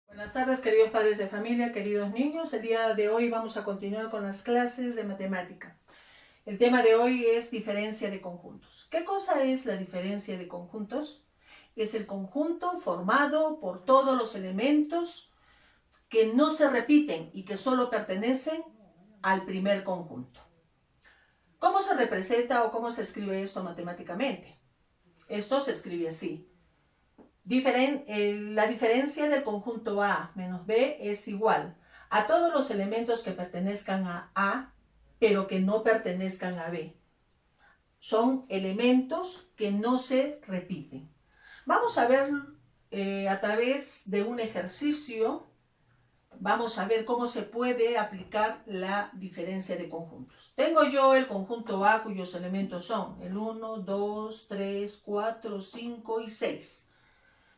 Buenas tardes, queridos padres de familia, queridos niños. El día de hoy vamos a continuar con las clases de matemática. El tema de hoy es diferencia de conjuntos. ¿Qué cosa es la diferencia de conjuntos? Es el conjunto formado por todos los elementos que no se repiten y que solo pertenecen al primer conjunto. ¿Cómo se representa o cómo se escribe esto matemáticamente? Esto se escribe así. La diferencia del conjunto A menos B es igual a todos los elementos que pertenezcan a A, pero que no pertenezcan a B. Son elementos que no se repiten. Vamos a ver a través de un ejercicio, vamos a ver cómo se puede aplicar la diferencia de conjuntos. Tengo yo el conjunto A cuyos elementos son el 1, 2, 3, 4, 5 y 6.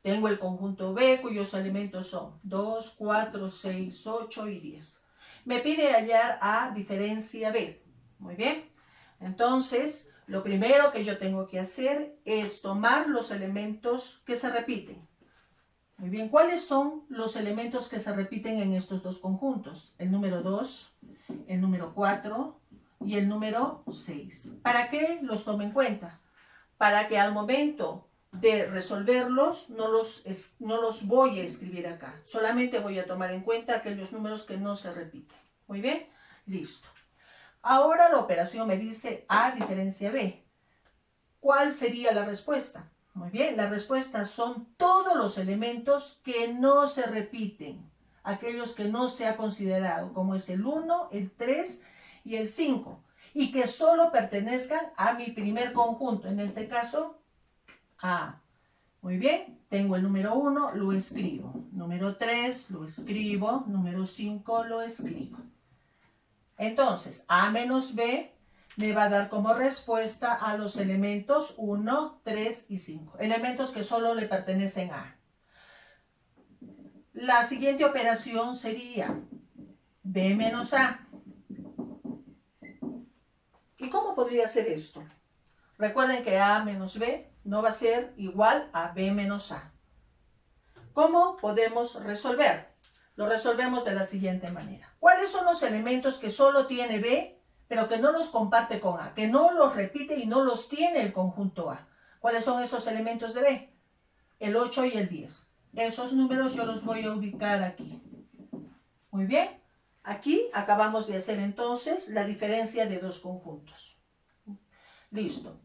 Tengo el conjunto B cuyos elementos son 2, 4, 6, 8 y 10. Me pide hallar A diferencia B. Muy bien. Entonces, lo primero que yo tengo que hacer es tomar los elementos que se repiten. Muy bien. ¿Cuáles son los elementos que se repiten en estos dos conjuntos? El número 2, el número 4 y el número 6. ¿Para qué los tomo en cuenta? Para que al momento de resolverlos no los voy a escribir acá. Solamente voy a tomar en cuenta aquellos números que no se repiten. Muy bien, listo. Ahora la operación me dice A diferencia B. ¿Cuál sería la respuesta? Muy bien, la respuesta son todos los elementos que no se repiten. Aquellos que no se ha considerado, como es el 1, el 3 y el 5. Y que solo pertenezcan a mi primer conjunto. En este caso, A. Muy bien, tengo el número 1, lo escribo. Número 3, lo escribo. Número 5, lo escribo. Entonces, A menos B me va a dar como respuesta a los elementos 1, 3 y 5. Elementos que solo le pertenecen a A. La siguiente operación sería B menos A. ¿Y cómo podría ser esto? Recuerden que A menos B no va a ser igual a B menos A. ¿Cómo podemos resolver? Lo resolvemos de la siguiente manera. ¿Cuáles son los elementos que solo tiene B, pero que no los comparte con A? Que no los repite y no los tiene el conjunto A. ¿Cuáles son esos elementos de B? El 8 y el 10. Esos números yo los voy a ubicar aquí. Muy bien. Aquí acabamos de hacer entonces la diferencia de dos conjuntos. Listo.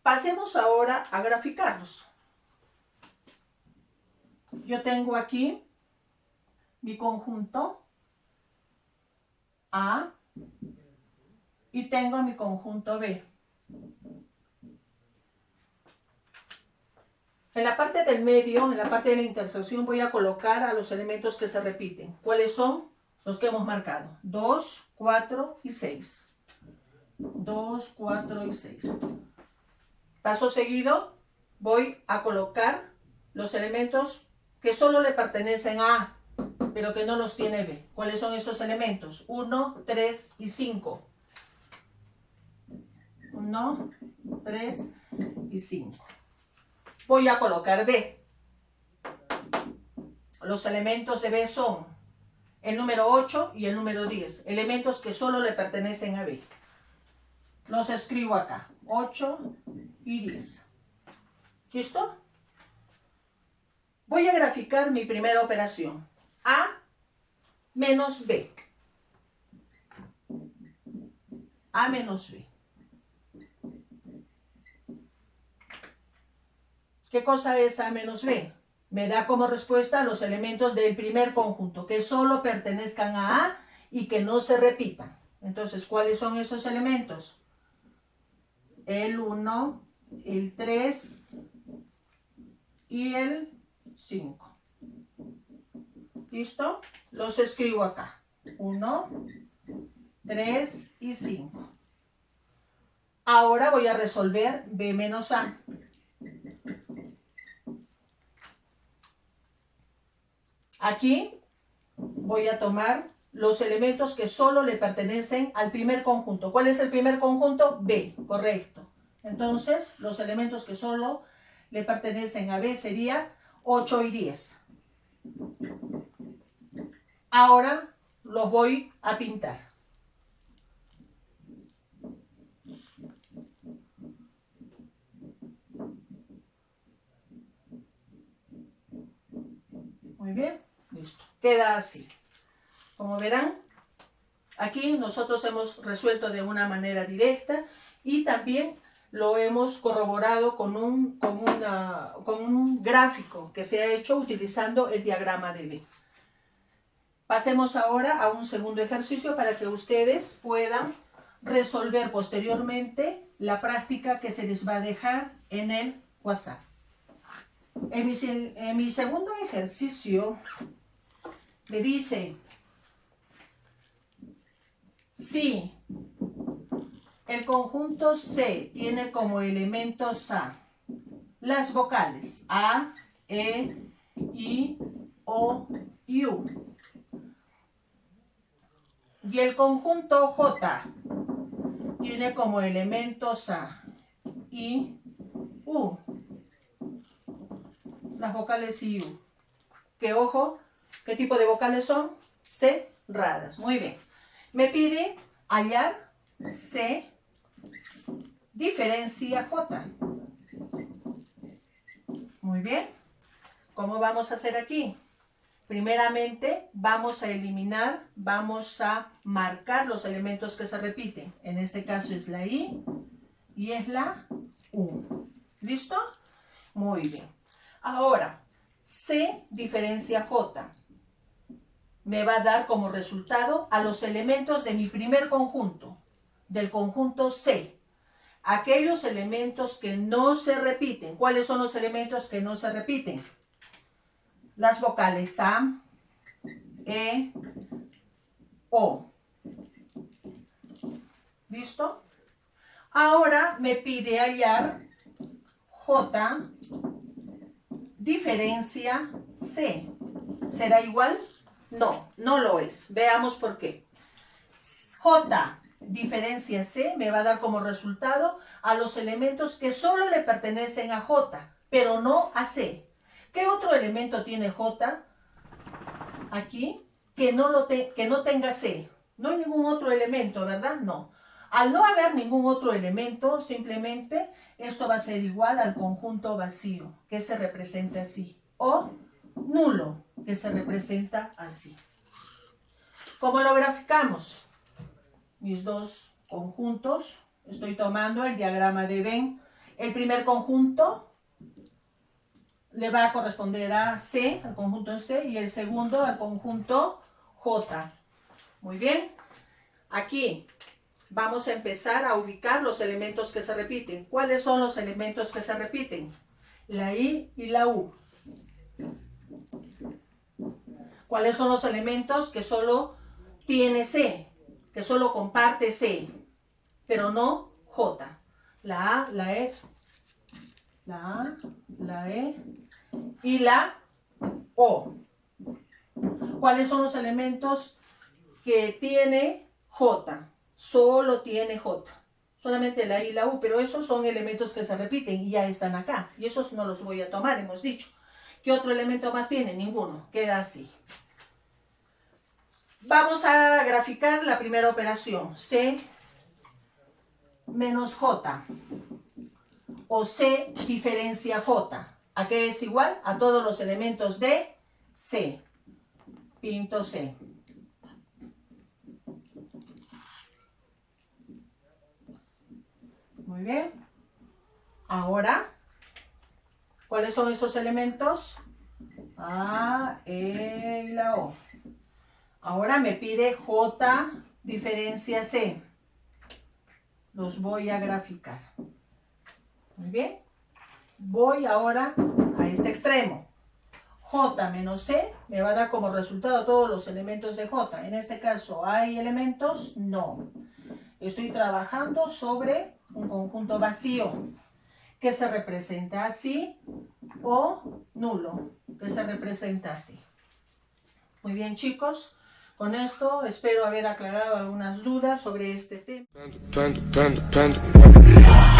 Pasemos ahora a graficarlos. Yo tengo aquí mi conjunto A y tengo mi conjunto B. En la parte del medio, en la parte de la intersección, voy a colocar a los elementos que se repiten. ¿Cuáles son? Los que hemos marcado. 2, 4 y 6. 2, 4 y 6. Paso seguido, voy a colocar los elementos que solo le pertenecen a A, pero que no los tiene B. ¿Cuáles son esos elementos? 1, 3 y 5. 1, 3 y 5. Voy a colocar B. Los elementos de B son el número 8 y el número 10. Elementos que solo le pertenecen a B. Los escribo acá. 8 y 10. ¿Listo? Voy a graficar mi primera operación. A menos B. A menos B. ¿Qué cosa es A menos B? Me da como respuesta los elementos del primer conjunto, que solo pertenezcan a A y que no se repitan. Entonces, ¿cuáles son esos elementos? El 1, el 3 y el 5. ¿Listo? Los escribo acá. 1, 3 y 5. Ahora voy a resolver B menos A. Aquí voy a tomar los elementos que solo le pertenecen al primer conjunto. ¿Cuál es el primer conjunto? B, correcto. Entonces, los elementos que solo le pertenecen a B sería 8 y 10. Ahora los voy a pintar. Muy bien, listo. Queda así. Como verán, aquí nosotros hemos resuelto de una manera directa y también lo hemos corroborado con un gráfico que se ha hecho utilizando el diagrama de B. Pasemos ahora a un segundo ejercicio para que ustedes puedan resolver posteriormente la práctica que se les va a dejar en el WhatsApp. En mi segundo ejercicio me dice, si el conjunto C tiene como elementos A las vocales A, E, I, O y U, y el conjunto J tiene como elementos A, I, U, las vocales I, U. Que ojo, ¿qué tipo de vocales son? Cerradas. Muy bien. Me pide hallar C diferencia J. Muy bien. ¿Cómo vamos a hacer aquí? Primeramente vamos a eliminar, vamos a marcar los elementos que se repiten. En este caso es la I y es la U. ¿Listo? Muy bien. Ahora, C diferencia J me va a dar como resultado a los elementos de mi primer conjunto, del conjunto C. Aquellos elementos que no se repiten. ¿Cuáles son los elementos que no se repiten? Las vocales A, E, O. ¿Listo? Ahora me pide hallar J diferencia C. ¿Será igual? No, no lo es. Veamos por qué. J diferencia C me va a dar como resultado a los elementos que solo le pertenecen a J, pero no a C. ¿Qué otro elemento tiene J aquí que no tenga C? No hay ningún otro elemento, ¿verdad? No. Al no haber ningún otro elemento, simplemente esto va a ser igual al conjunto vacío, que se representa así, o nulo, que se representa así. ¿Cómo lo graficamos? Mis dos conjuntos, estoy tomando el diagrama de Venn. El primer conjunto le va a corresponder a C, al conjunto C, y el segundo al conjunto J. Muy bien. Aquí vamos a empezar a ubicar los elementos que se repiten. ¿Cuáles son los elementos que se repiten? La I y la U. ¿Cuáles son los elementos que solo tiene C? Que solo comparte C, pero no J. La A, la E, la A, la E y la O. ¿Cuáles son los elementos que tiene J? Solo tiene J. Solamente la I y la U, pero esos son elementos que se repiten y ya están acá. Y esos no los voy a tomar, hemos dicho. ¿Qué otro elemento más tiene? Ninguno. Queda así. Vamos a graficar la primera operación. C menos J. O C diferencia J. ¿A qué es igual? A todos los elementos de C. Pinto C. Muy bien. Ahora, ¿cuáles son esos elementos? A, E y la O. Ahora me pide J diferencia C. Los voy a graficar. Muy bien. Voy ahora a este extremo. J menos C me va a dar como resultado todos los elementos de J. En este caso, ¿hay elementos? No. Estoy trabajando sobre un conjunto vacío que se representa así o nulo que se representa así. Muy bien, chicos. Con esto espero haber aclarado algunas dudas sobre este tema. I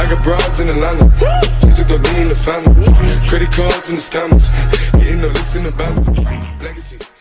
got broads in Atlanta, just to throw me in the family. Credit cards and the scammers, getting no licks in the van. Legacies.